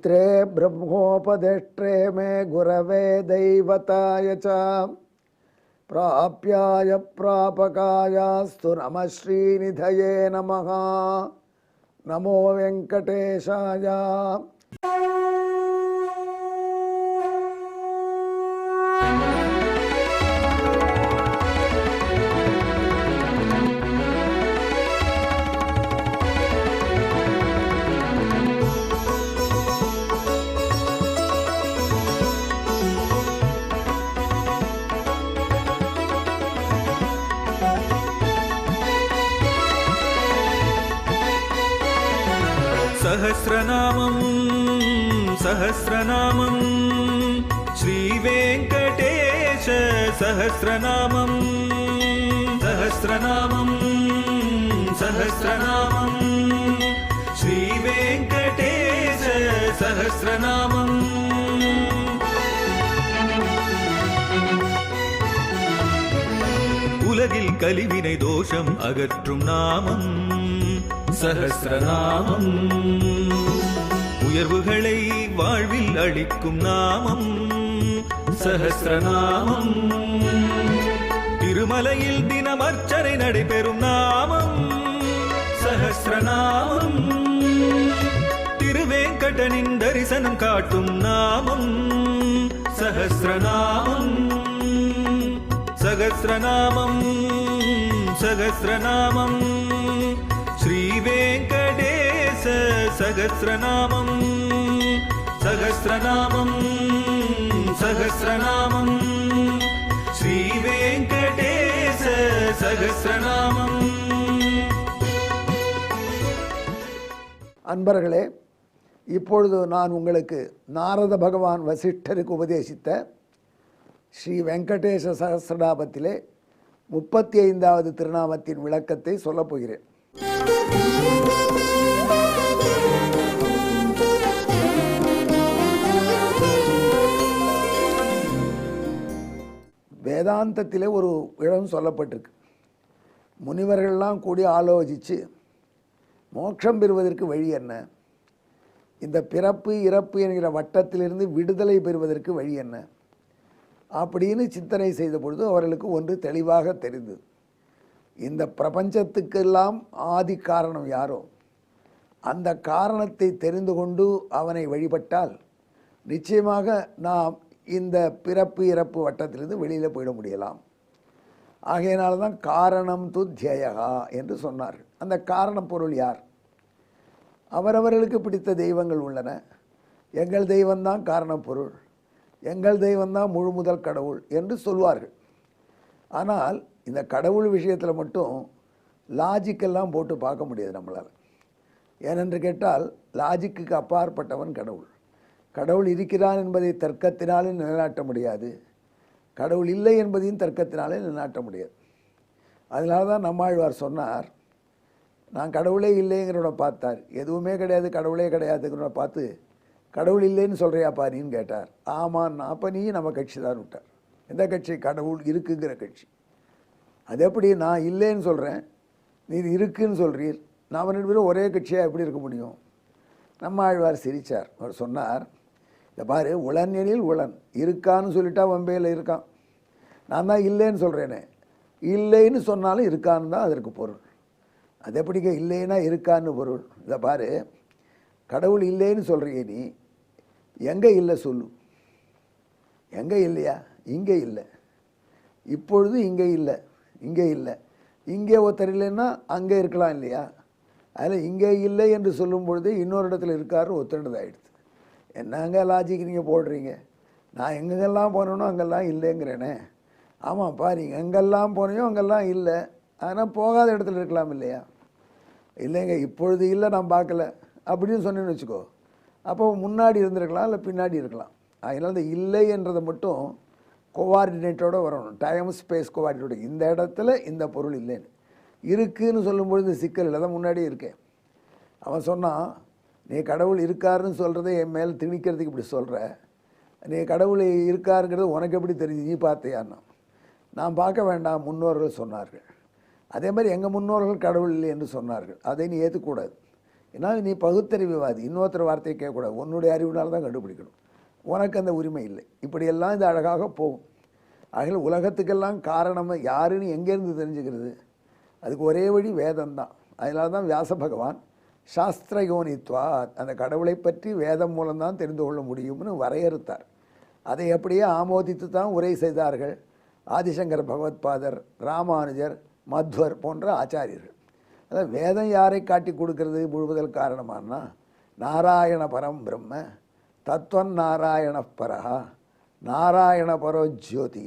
पित्रे ब्रह्मोपदेष्ट्रे मे गुरवे दैवताय च प्राप्याय प्रापकायास्तु नमः श्रीनिधये नमः। नमो वेङ्कटेशाय। सहस्रनामं सहस्रनामं श्रीवेङ्कटेश सहस्रनामं सहस्रनामं सहस्रनामं श्रीवेङ्कटेश सहस्रनामम्। உலகில் கலிவினை தோஷம் அகற்றும் நாமம் சஹஸ்ரநாமம். உயர்வுகளை வாழ்வில் அளிக்கும் நாமம் சஹஸ்ரநாமம். திருமலையில் தினம் அர்ச்சனை நடைபெறும் நாமம் சஹஸ்ரநாமம். திருவேங்கடனின் தரிசனம் காட்டும் நாமம் சஹஸ்ரநாமம். சகஸ்ரநாமம் சகஸ்ரநாமம் श्रीवेङ्कटेश सहस्रनामं सहस्रनामं सहस्रनामं श्रीवेङ्कटेश सहस्रनामम्। அன்பர்களே, இப்பொழுது நான் உங்களுக்கு நாரத பகவான் வசிஷ்டருக்கு உபதேசித்த ஸ்ரீ வெங்கடேச சகஸ்ரநாமத்திலே 35வது திருநாமத்தின் விளக்கத்தை சொல்லப் போகிறேன். வேதாந்தத்திலே ஒரு இடம் சொல்லப்பட்டிருக்கு. முனிவர்கள்லாம் கூடி ஆலோசித்து மோட்சம் பெறுவதற்கு வழி என்ன, இந்த பிறப்பு இறப்பு என்கிற வட்டத்திலிருந்து விடுதலை பெறுவதற்கு வழி என்ன அப்படின்னு சிந்தனை செய்த பொழுது அவர்களுக்கு ஒன்று தெளிவாக தெரிந்தது. இந்த பிரபஞ்சத்துக்கெல்லாம் ஆதி காரணம் யாரோ அந்த காரணத்தை தெரிந்து கொண்டு அவனை வழிபட்டால் நிச்சயமாக நாம் இந்த பிறப்பு இறப்பு வட்டத்திலிருந்து வெளியில் போயிட முடியலாம். ஆகையினால தான் காரணம் து தியயா என்று சொன்னார்கள். அந்த காரண பொருள் யார்? அவரவர்களுக்கு பிடித்த தெய்வங்கள் உள்ளன. எங்கள் தெய்வம்தான் காரண பொருள், எங்கள் தெய்வம்தான் முழு முதல் கடவுள் என்று சொல்வார்கள். ஆனால் இந்த கடவுள் விஷயத்தில் மட்டும் லாஜிக்கெல்லாம் போட்டு பார்க்க முடியாது நம்மளால். ஏனென்று கேட்டால் லாஜிக்கு அப்பாற்பட்டவன் கடவுள். கடவுள் இருக்கிறான் என்பதை தர்க்கத்தினாலே நிலைநாட்ட முடியாது, கடவுள் இல்லை என்பதையும் தர்க்கத்தினாலே நிலைநாட்ட முடியாது. அதனால தான் நம்மாழ்வார் சொன்னார், நான் கடவுளே இல்லைங்கிறவனை பார்த்தார், எதுவுமே கிடையாது கடவுளே கிடையாதுங்கிறவனை பார்த்து கடவுள் இல்லைன்னு சொல்கிறியாப்பா நீன்னு கேட்டார். ஆமாம், அப்போ நீ நம்ம கட்சி தான் விட்டார். எந்த கட்சி? கடவுள் இருக்குங்கிற கட்சி. அது எப்படி நான் இல்லைன்னு சொல்கிறேன், நீ இருக்குன்னு சொல்கிறீர், நாம் ரெண்டு பேரும் ஒரே கட்சியாக எப்படி இருக்க முடியும்? நம்ம ஆழ்வார் சிரித்தார். அவர் சொன்னார், இந்த பாரு, உளன் எனில் உளன், இருக்கான்னு சொல்லிட்டா வம்பையில் இருக்கான். நான் தான் இல்லைன்னு சொல்கிறேனே, இல்லைன்னு சொன்னாலும் இருக்கான்னு தான் அதற்கு பொருள். அது எப்படிங்க இல்லைன்னா இருக்கான்னு பொருள்? இதை பாரு, கடவுள் இல்லைன்னு சொல்கிறீங்க, நீ எங்கே இல்லை சொல்லு. எங்கே இல்லையா? இங்கே இல்லை. இப்பொழுது இங்கே இல்லை, இங்கே இல்லை. இங்கே ஒருத்தர் இல்லைன்னா அங்கே இருக்கலாம் இல்லையா? அதில் இங்கே இல்லை என்று சொல்லும் பொழுது இன்னொரு இடத்துல இருக்காரு ஒத்துண்டது ஆகிடுது. என்னங்க லாஜிக் நீங்கள் போடுறீங்க? நான் எங்கெங்கெல்லாம் போனோனோ அங்கெல்லாம் இல்லைங்கிறேனே. ஆமாப்பா, நீங்கள் எங்கெல்லாம் போனையோ அங்கெல்லாம் இல்லை, ஆனால் போகாத இடத்துல இருக்கலாம் இல்லையா? இல்லைங்க இப்பொழுது இல்லை, நான் பார்க்கல அப்படின்னு சொன்னேன்னு வச்சுக்கோ, அப்போ முன்னாடி இருந்திருக்கலாம் இல்லை பின்னாடி இருக்கலாம். அதனால் இந்த இல்லை என்றதை மட்டும் கோஆர்டினேட்டோடு வரணும், டைம் ஸ்பேஸ் கோஆர்டினேட்டோட. இந்த இடத்துல இந்த பொருள் இல்லைன்னு இருக்குதுன்னு சொல்லும்பொழுது சிக்கல் இல்லை தான் முன்னாடியே இருக்கேன். அவன் சொன்னான், நீ கடவுள் இருக்காருன்னு சொல்கிறத என் மேலே திணிக்கிறதுக்கு இப்படி சொல்கிற, நீ கடவுள் இருக்காருங்கிறது உனக்கு எப்படி தெரிஞ்சு, நீ பார்த்தியான்னா? நான் பார்க்க வேண்டாம், முன்னோர்கள் சொன்னார்கள். அதே மாதிரி எங்கள் முன்னோர்கள் கடவுள் இல்லை என்று சொன்னார்கள், அதை நீ ஏற்றுக்கூடாது. ஏன்னா நீ பகுத்தறிவுவாதி, இன்னொருத்தர் வார்த்தையை கேட்கக்கூடாது, உன்னுடைய அறிவுனால தான் கண்டுபிடிக்கணும், உனக்கு அந்த உரிமை இல்லை. இப்படியெல்லாம் இது அழகாக போகும். ஆகல உலகத்துக்கெல்லாம் காரணம் யாருன்னு எங்கேருந்து தெரிஞ்சுக்கிறது? அதுக்கு ஒரே வழி வேதம்தான். அதனால தான் வியாச பகவான் சாஸ்திர யோனித்வா, அந்த கடவுளை பற்றி வேதம் மூலம்தான் தெரிந்து கொள்ள முடியும்னு வரையறுத்தார். அதை அப்படியே ஆமோதித்து தான் உரை செய்தார்கள் ஆதிசங்கர பகவத்பாதர், ராமானுஜர், மத்வர் போன்ற ஆச்சாரியர்கள். அதாவது வேதம் யாரை காட்டி கொடுக்கறது முழுவதல் காரணமானா, நாராயண பரம் பிரம்ம தத்துவம் நாராயண பரஹா நாராயண பரோ ஜோதி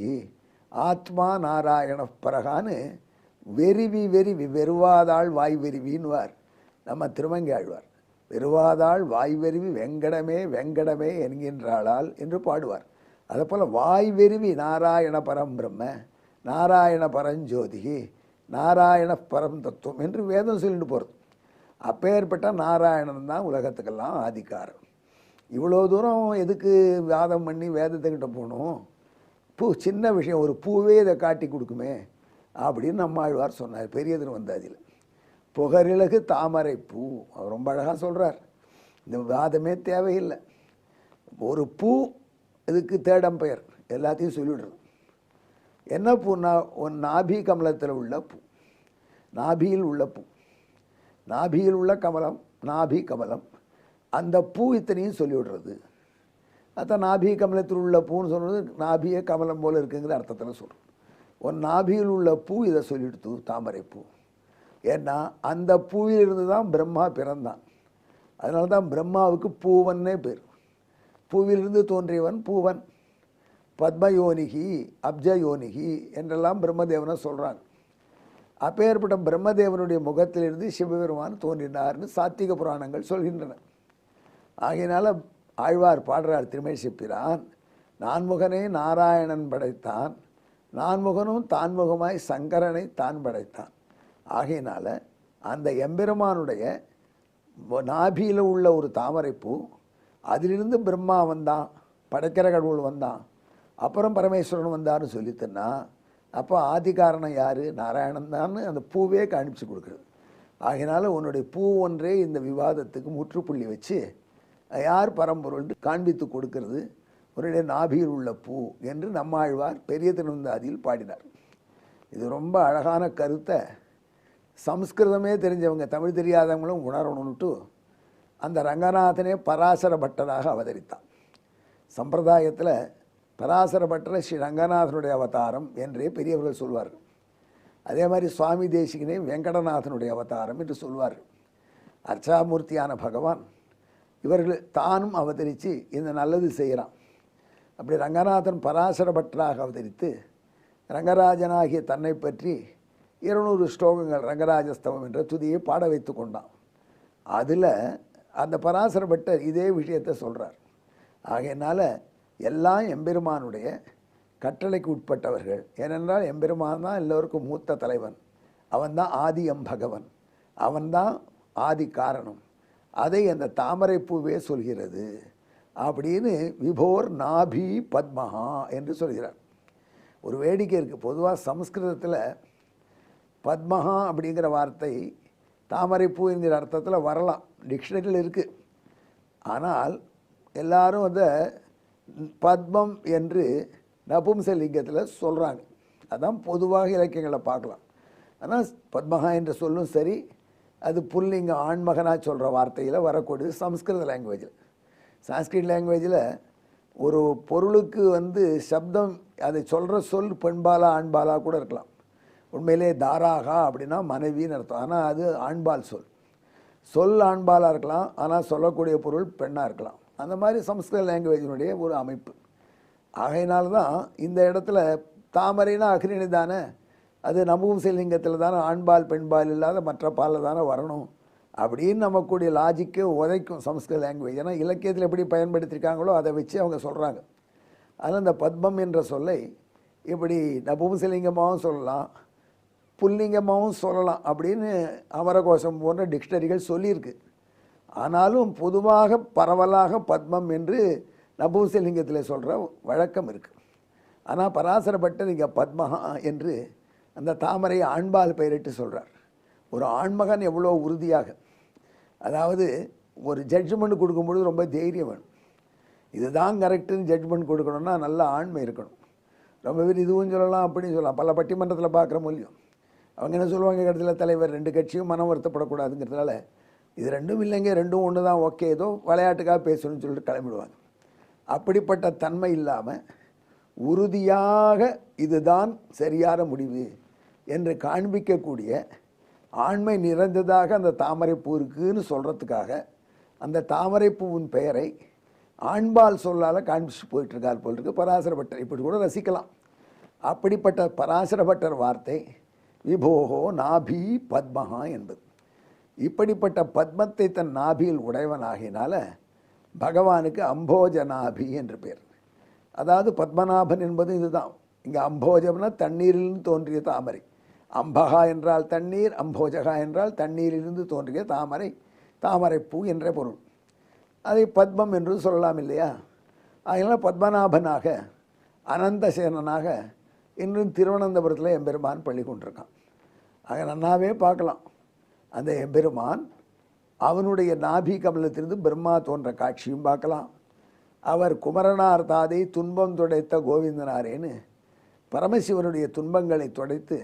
ஆத்மா நாராயண பரகான்னு வெறிவி வெறுவாதாள் வாய் வெறிவின்வார் நம்ம திருமங்கை ஆழ்வார். வெறுவாதாள் வாய் வெறிவி வெங்கடமே வெங்கடமே என்கின்றாளால் என்று பாடுவார். அதேபோல் வாய் வெறிவி நாராயண பரம் பிரம்ம நாராயண பரஞ்சோதி நாராயண பரம் தத்துவம் என்று வேதம் சொல்லிட்டு போகிறது. அப்பேற்பட்ட நாராயணன் தான் உலகத்துக்கெல்லாம் ஆதிக்காரம். இவ்வளோ தூரம் எதுக்கு வாதம் பண்ணி வேதத்துக்கிட்ட போகணும்? சின்ன விஷயம், ஒரு பூவே இதை காட்டி கொடுக்குமே அப்படின்னு நம்மாழ்வார் சொன்னார் பெரிய திருவந்தாதியில். புகரிலகு தாமரை பூ, அவர் ரொம்ப அழகாக சொல்கிறார். இந்த வாதமே தேவையில்லை. ஒரு பூ இதுக்கு தேடம் பெயர், எல்லாத்தையும் சொல்லிவிடுறது. என்ன பூனா, நாபி கமலத்தில் உள்ள பூ, நாபியில் உள்ள பூ, நாபியில் உள்ள கமலம், நாபி கமலம், அந்த பூ இத்தனையும் சொல்லிவிடுறது. அதான் நாபி கமலத்தில் உள்ள பூன்னு சொல்கிறது நாபியே கமலம் போல் இருக்குங்கிற அர்த்தத்தில் சொல்கிறோம். நாபியில் உள்ள பூ இதை சொல்லிடுத்து தாமரை பூ. ஏன்னா அந்த பூவிலிருந்து தான் பிரம்மா பிறந்தான். அதனால தான் பிரம்மாவுக்கு பூவன்னே பேர். பூவிலிருந்து தோன்றியவன் பூவன். பத்மயோனிகி அப்ஜயோனிகி என்றெல்லாம் பிரம்மதேவனை சொல்கிறாங்க. அப்பேற்பட்ட பிரம்மதேவனுடைய முகத்திலிருந்து சிவபெருமான் தோன்றினார்னு சாத்திக புராணங்கள் சொல்கின்றன. ஆகையினால ஆழ்வார் பாடுறார் திருமேசிப்பிரான், நான்முகனே நாராயணன் படைத்தான், நான்முகனும் தான்முகமாய் சங்கரனை தான் படைத்தான். ஆகையினால அந்த எம்பெருமானுடைய நாபியில் உள்ள ஒரு தாமரைப்பூ, அதிலிருந்து பிரம்மா வந்தான், படைக்கிற கடவுள் வந்தான், அப்புறம் பரமேஸ்வரன் வந்தார்னு சொல்லித்தன்னா, அப்போ ஆதி காரணம் யார்? நாராயணன் தான் அந்த பூவே காணிச்சு கொடுக்குறது. ஆகையினால உன்னுடைய பூ ஒன்றே இந்த விவாதத்துக்கு முற்றுப்புள்ளி வச்சு யார் பரம்பொருள் காண்பித்து கொடுக்கறது உன்னுடைய நாபியில் உள்ள பூ என்று நம்மாழ்வார் பெரிய திருவந்தாதியில் பாடினார். இது ரொம்ப அழகான கருத்தை சம்ஸ்கிருதமே தெரிஞ்சவங்க தமிழ் தெரியாதவங்களும் உணரணுன்ட்டு அந்த ரங்கநாதனே பராசர பட்டராக அவதரித்தான். சம்பிரதாயத்தில் பராசர பட்டரை ஸ்ரீ ரங்கநாதனுடைய அவதாரம் என்றே பெரியவர்கள் சொல்வார்கள். அதே மாதிரி சுவாமி தேசிகனே வெங்கடநாதனுடைய அவதாரம் என்று சொல்வார்கள். அர்ச்சாமூர்த்தியான பகவான் இவர்கள் தானும் அவதரித்து இந்த நல்லது செய்கிறான். அப்படி ரங்கநாதன் பராசர பட்டராக அவதரித்து ரங்கராஜனாகிய தன்னை பற்றி 200 ஸ்லோகங்கள் ரங்கராஜஸ்தவம் என்ற துதியை பாட வைத்து கொண்டான். அதில் அந்த பராசர பட்டர் இதே விஷயத்தை சொல்கிறார். ஆகையினால எல்லாம் எம்பெருமானுடைய கட்டளைக்கு உட்பட்டவர்கள். ஏனென்றால் எம்பெருமான் தான் எல்லோருக்கும் மூத்த தலைவன், அவன்தான் ஆதி எம்பகவன், அவன்தான் ஆதி காரணம். அதை அந்த தாமரை பூவே சொல்கிறது அப்படின்னு விபோர் நாபி பத்மஹா என்று சொல்கிறார். ஒரு வேடிக்கை இருக்குது. பொதுவாக சமஸ்கிருதத்தில் பத்மஹா அப்படிங்கிற வார்த்தை தாமரைப்பூ என்கிற அர்த்தத்தில் வரலாம், டிக்ஷனரியில் இருக்குது. ஆனால் எல்லாரும் அதை பத்மம் என்று நபும்சலிங்கத்தில் சொல்கிறாங்க. அதான் பொதுவாக இலக்கியங்களை பார்க்கலாம். ஆனால் பத்மஹா என்ற சொல்லும் சரி, அது புல்லிங்க ஆண்மகனாக சொல்கிற வார்த்தையில் வரக்கூடியது சம்ஸ்கிருத லாங்குவேஜில். சான்ஸ்கிரிட் லாங்குவேஜில் ஒரு பொருளுக்கு சப்தம், அதை சொல்கிற சொல் பெண்பாலா ஆண்பாலா கூட இருக்கலாம். உண்மையிலே தாராகா அப்படின்னா மனைவின்னு அர்த்தம், ஆனால் அது ஆண்பால் சொல் ஆண்பாலாக இருக்கலாம், ஆனால் சொல்லக்கூடிய பொருள் பெண்ணாக இருக்கலாம். அந்த மாதிரி சம்ஸ்கிருத லாங்குவேஜினுடைய ஒரு அமைப்பு. ஆகையினால்தான் இந்த இடத்துல தாமரைனா அக்ரிணி தானே, அது நபும்சலிங்கத்தில் தானே ஆண்பால் பெண்பால் இல்லாத மற்ற பாலில் தானே வரணும் அப்படின்னு நமக்குடைய லாஜிக்கை உதைக்கும் சம்ஸ்கிருத லாங்குவேஜ். ஏன்னா இலக்கியத்தில் எப்படி பயன்படுத்தியிருக்காங்களோ அதை வச்சு அவங்க சொல்கிறாங்க. அதனால் இந்த பத்மம் என்ற சொல்லை இப்படி நபும்சலிங்கமாகவும் சொல்லலாம், புல்லிங்கமாகவும் சொல்லலாம் அப்படின்னு அமரகோஷம் போன்ற டிக்ஷனரிகள் சொல்லியிருக்கு. ஆனாலும் பொதுவாக பரவலாக பத்மம் என்று நபும்சலிங்கத்தில் சொல்கிற வழக்கம் இருக்குது. ஆனால் பராசர பட்டர் இங்கே பத்மஹா என்று அந்த தாமரை ஆண்பால் பெயரிட்டு சொல்கிறார். ஒரு ஆண்மகன் எவ்வளோ உறுதியாக, அதாவது ஒரு ஜட்ஜ்மெண்ட் கொடுக்கும்பொழுது ரொம்ப தைரியம் வேணும். இதுதான் கரெக்டுன்னு ஜட்ஜ்மெண்ட் கொடுக்கணும்னா நல்ல ஆண்மை இருக்கணும். ரொம்ப பேர் இதுவும் சொல்லலாம் அப்படின்னு சொல்லலாம். பல பட்டிமன்றத்தில் பார்க்குற மூலியம் அவங்க என்ன சொல்லுவாங்க, கடைசியில் தலைவர் 2 கட்சியும் மனம் வருத்தப்படக்கூடாதுங்கிறதுனால இது ரெண்டும் இல்லைங்க, ரெண்டும் ஒன்று தான், ஓகே ஏதோ விளையாட்டுக்காக பேசணும்னு சொல்லிட்டு கிளம்பிடுவாங்க. அப்படிப்பட்ட தன்மை இல்லாமல் உறுதியாக இதுதான் சரியான முடிவு என்று காண்பிக்கக்கூடிய ஆண்மை நிறைந்ததாக அந்த தாமரைப்பூ இருக்குன்னு சொல்கிறதுக்காக அந்த தாமரைப்பூவின் பெயரை ஆண்பால் சொல்லால் காண்பிச்சு போயிட்டுருக்கார் போல் இருக்கு பராசரப்பட்டர். இப்படி கூட ரசிக்கலாம். அப்படிப்பட்ட பராசரப்பட்டர் வார்த்தை விபோகோ நாபி பத்மஹா என்பது. இப்படிப்பட்ட பத்மத்தை தன் நாபியில் உடையவனாகினால பகவானுக்கு அம்போஜநாபி என்று பேர். அதாவது பத்மநாபன் என்பது இதுதான். இங்கே அம்போஜம்னா தண்ணீரிலிருந்து தோன்றிய தாமரை. அம்பகா என்றால் தண்ணீர், அம்போஜகா என்றால் தண்ணீரிலிருந்து தோன்றிய தாமரை, தாமரைப்பூ என்ற பொருள். அதை பத்மம் என்று சொல்லலாம் இல்லையா? அதனால் பத்மநாபனாக அனந்தசேனனாக இன்றும் திருவனந்தபுரத்தில் எம்பெருமான் பள்ளி கொண்டிருக்கான். ஆக நன்னாவே பார்க்கலாம். அந்த எம்பெருமான் அவனுடைய நாபி கமலத்திலிருந்து பிரம்மா தோன்ற காட்சியும் பார்க்கலாம். அவர் குமரனார் தாதை துன்பம் துடைத்த கோவிந்தனாரேன்னு பரமசிவனுடைய துன்பங்களை துடைத்து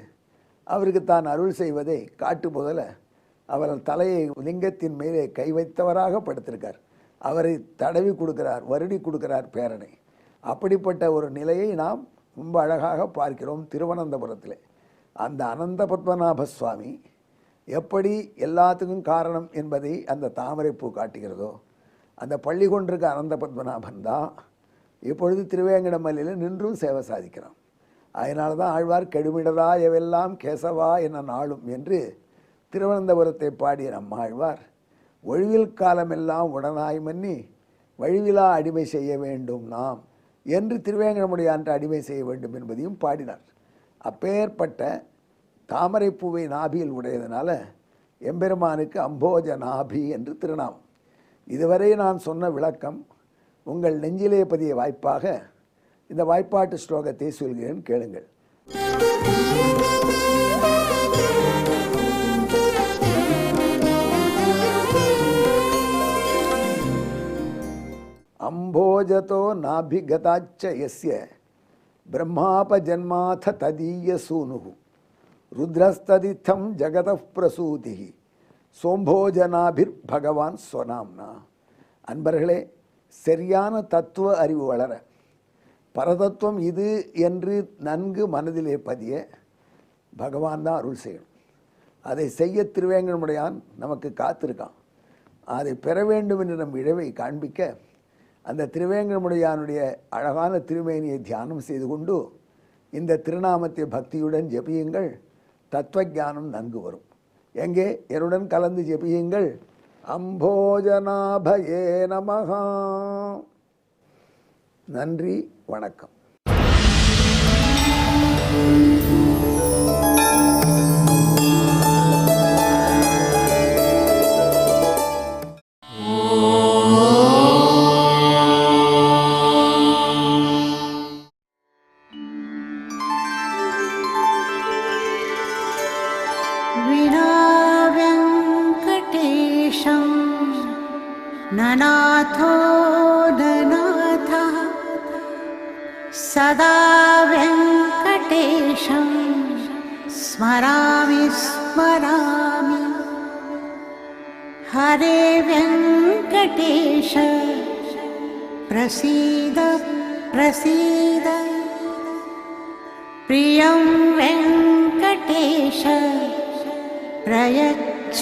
அவருக்கு தான் அருள் செய்வதை காட்டு முதல அவர் தலையை லிங்கத்தின் மேலே கை வைத்தவராக படுத்திருக்கார். அவரை தடவி கொடுக்கிறார், வருடி கொடுக்கிறார் பேரனை. அப்படிப்பட்ட ஒரு நிலையை நாம் ரொம்ப அழகாக பார்க்கிறோம் திருவனந்தபுரத்தில். அந்த அனந்த பத்மநாப சுவாமி எப்படி எல்லாத்துக்கும் காரணம் என்பதை அந்த தாமரைப்பூ காட்டுகிறதோ, அந்த பள்ளி கொண்டிருக்க அனந்த பத்மநாபன் தான் இப்பொழுது திருவேங்கடமல்லியில் நின்றும் சேவை சாதிக்கிறான். அதனால தான் ஆழ்வார் கெடுமிடதா எவெல்லாம் கேசவா என்ன நாளும் என்று திருவனந்தபுரத்தை பாடிய நம்மாழ்வார் ஒழிவில் காலமெல்லாம் உடனாய் மன்னி வழிவிலா அடிமை செய்ய வேண்டும் நாம் என்று திருவேங்கடமுடையான் அடிமை செய்ய வேண்டும் என்பதையும் பாடினார். அப்பேற்பட்ட தாமரைப்பூவை நாபியில் உடையதனால எம்பெருமானுக்கு அம்போஜ நாபி என்று திருநாமம். இதுவரை நான் சொன்ன விளக்கம் உங்கள் நெஞ்சிலே பதிய வாய்ப்பாக இந்த வாய்ப்பாட்டு ஸ்லோகத்தை சொல்கிறேன், கேளுங்கள். அம்போஜதோ நாபிகதாச்ச யஸ்ய பிரம்மாபஜன்மாத ததீய சூனுஹு ருத்ரஸ்ததித்தம் ஜகதப் பிரசூதிஹி சோம்போஜனாபிர் பகவான் ஸ்வநாம்னா. அன்பர்களே, சரியான தத்துவ அறிவு வளர, பரதத்துவம் இது என்று நன்கு மனதிலே பதிய பகவான் தான் அருள் செய்யணும். அதை செய்ய திருவேங்கடமுடையான் நமக்கு காத்திருக்கான். அதை பெற வேண்டும் என்று நம் இழவை காண்பிக்க அந்த திருவேங்கடமுடையானுடைய அழகான திருமேனியை தியானம் செய்து கொண்டு இந்த திருநாமத்தை பக்தியுடன் ஜெபியுங்கள். தத்துவஞானம் நன்கு வரும். எங்கே என்னுடன் கலந்து ஜெபியுங்கள். அம்போஜநாபயே நமஹா. நன்றி, வணக்கம். ननाथो ननाथः सदा वेङ्कटेशं स्मरामि स्मरामि. हरे वेङ्कटेश प्रसीद प्रसीद. प्रियं वेङ्कटेश प्रयच्छ